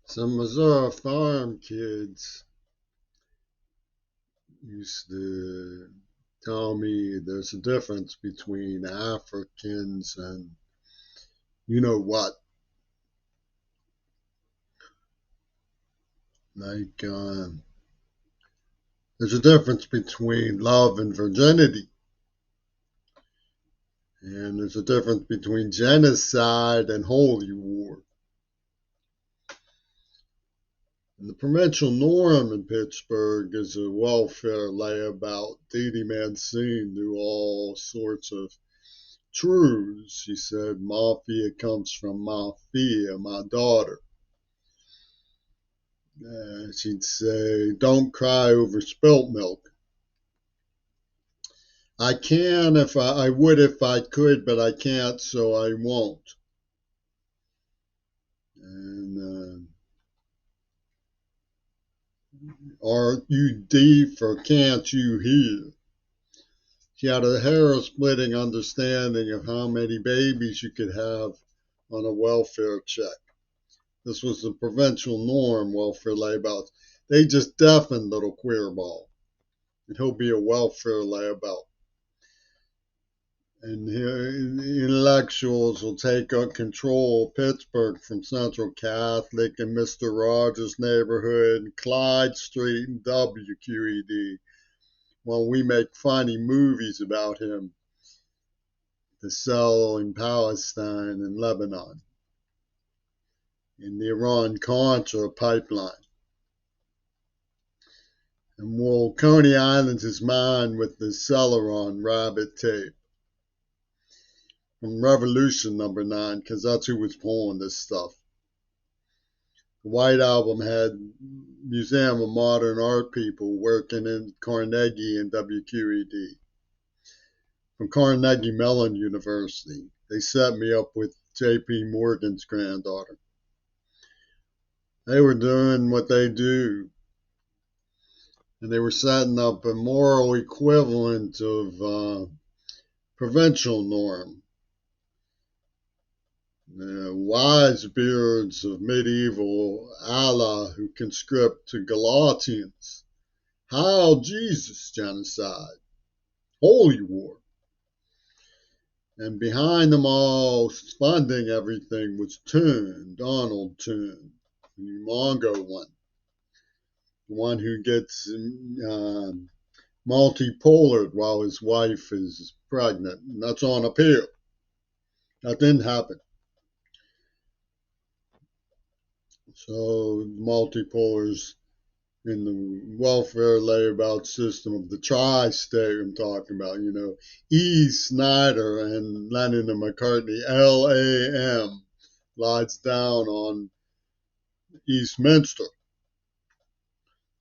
Some Missouri farm kids used to tell me there's a difference between Africans and you know what, like there's a difference between love and virginity, and there's a difference between genocide and holy war. And the provincial norm in Pittsburgh is a welfare layabout. Dee Dee Mancini knew all sorts of truths. She said, Mafia comes from Mafia, my daughter. She'd say, don't cry over spilt milk. I can if I would if I could, but I can't, so I won't. And or you D for can't you hear? She had a hair splitting understanding of how many babies you could have on a welfare check. This was the provincial norm, welfare layabouts. They just deafened little queer ball. And he'll be a welfare layabout. And intellectuals will take control of Pittsburgh from Central Catholic and Mr. Rogers' neighborhood, and Clyde Street and WQED, while we make funny movies about him, the Zell in Palestine and Lebanon, in the Iran-Contra pipeline. And we'll Coney Island his mind with the Celeron rabbit tape from Revolution #9, because that's who was pulling this stuff. The White Album had Museum of Modern Art people working in Carnegie and WQED. From Carnegie Mellon University, they set me up with J.P. Morgan's granddaughter. They were doing what they do, and they were setting up a moral equivalent of provincial norm. Wise beards of medieval Allah who conscript to Galatians. Heil Jesus, genocide, holy war. And behind them all, funding everything, was Toon, Donald Toon, the Mongo one. The one who gets multipolar while his wife is pregnant. And that's on appeal. That didn't happen. So multipolars in the welfare layabout system of the tri-state I'm talking about, E. Snyder and Lennon and McCartney, LAM, lies down on Eastminster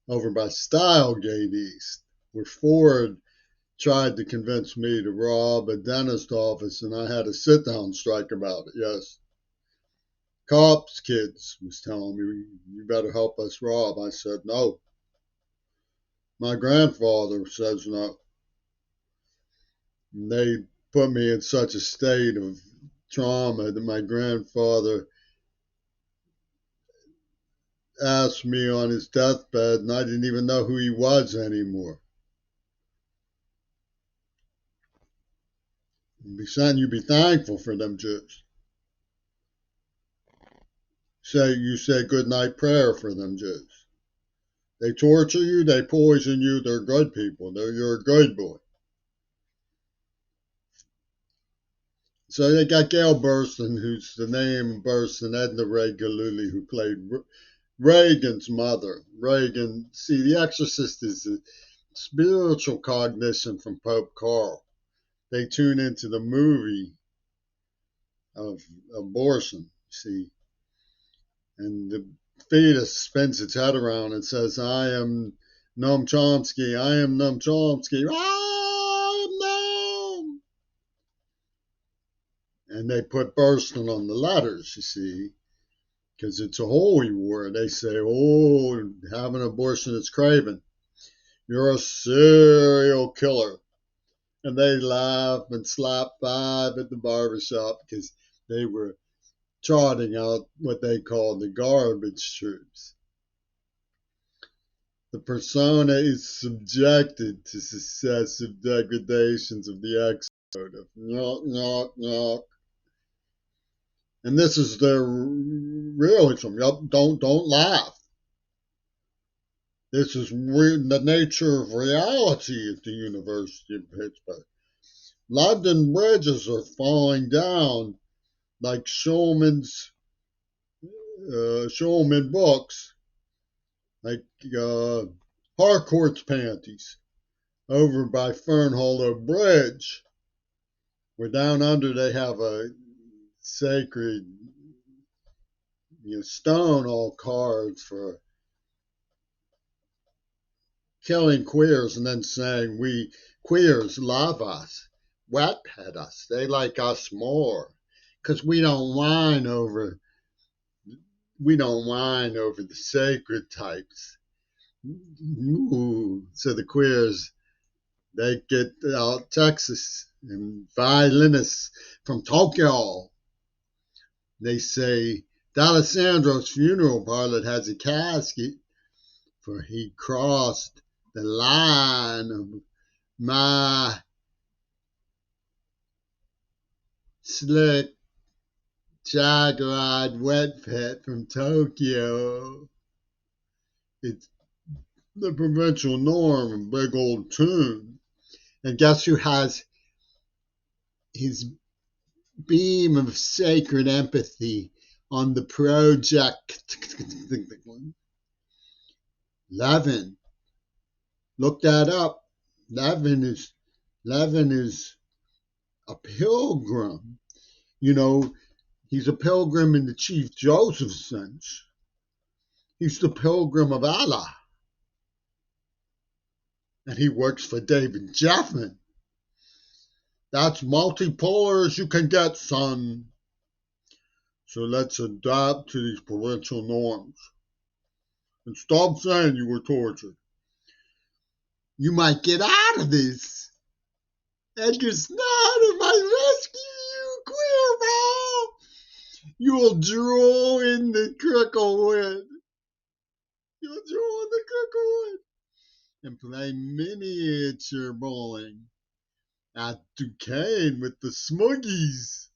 over by Stylegate East, where Ford tried to convince me to rob a dentist office, and I had a sit-down strike about it, yes. Cops kids was telling me, you better help us rob. I said, no. My grandfather says no. And they put me in such a state of trauma that my grandfather asked me on his deathbed, and I didn't even know who he was anymore. You be thankful for them Jews. You say good night prayer for them Jews. They torture you, they poison you, they're good people. You're a good boy. So they got Gail Burstyn, who's the name Burstyn, Edna Ray Galuli, who played Reagan's mother. Reagan, see, The Exorcist is a spiritual cognition from Pope Carl. They tune into the movie of abortion, see, and the fetus spins its head around and says, I am Noam Chomsky, I am Noam Chomsky, I am Noam. And they put Burstyn on the letters, you see, because it's a holy war. They say, oh, having an abortion is craven. You're a serial killer. And they laugh and slap five at the barbershop because they were trotting out what they call the garbage troops. The persona is subjected to successive degradations of the exode of knock, knock, knock. And this is their realism. Don't laugh. This is the nature of reality at the University of Pittsburgh. London bridges are falling down like Shulman books, like Harcourt's panties over by Fern Hollow Bridge, where down under they have a sacred stone all carved for killing queers and then saying we queers love us, wet pet us, they like us more because we don't whine over the sacred types. Ooh. So the queers, they get out Texas and violinists from Tokyo. They say D'Alessandro's funeral parlor has a casket, for he crossed the line of my slick, jag-eyed wet pet from Tokyo. It's the provincial norm, a big old tune. And guess who has his beam of sacred empathy on the project? Levin. Look that up. Levin is a pilgrim. He's a pilgrim in the Chief Joseph sense. He's the pilgrim of Allah. And he works for David Jeffman. That's multipolar as you can get, son. So let's adapt to these provincial norms. And stop saying you were tortured. You might get out of this. Edgar Snyder might rescue you, Cuervo. You'll drool in the cricklewood. You'll drool in the cricklewood. And play miniature bowling at Duquesne with the Smuggies.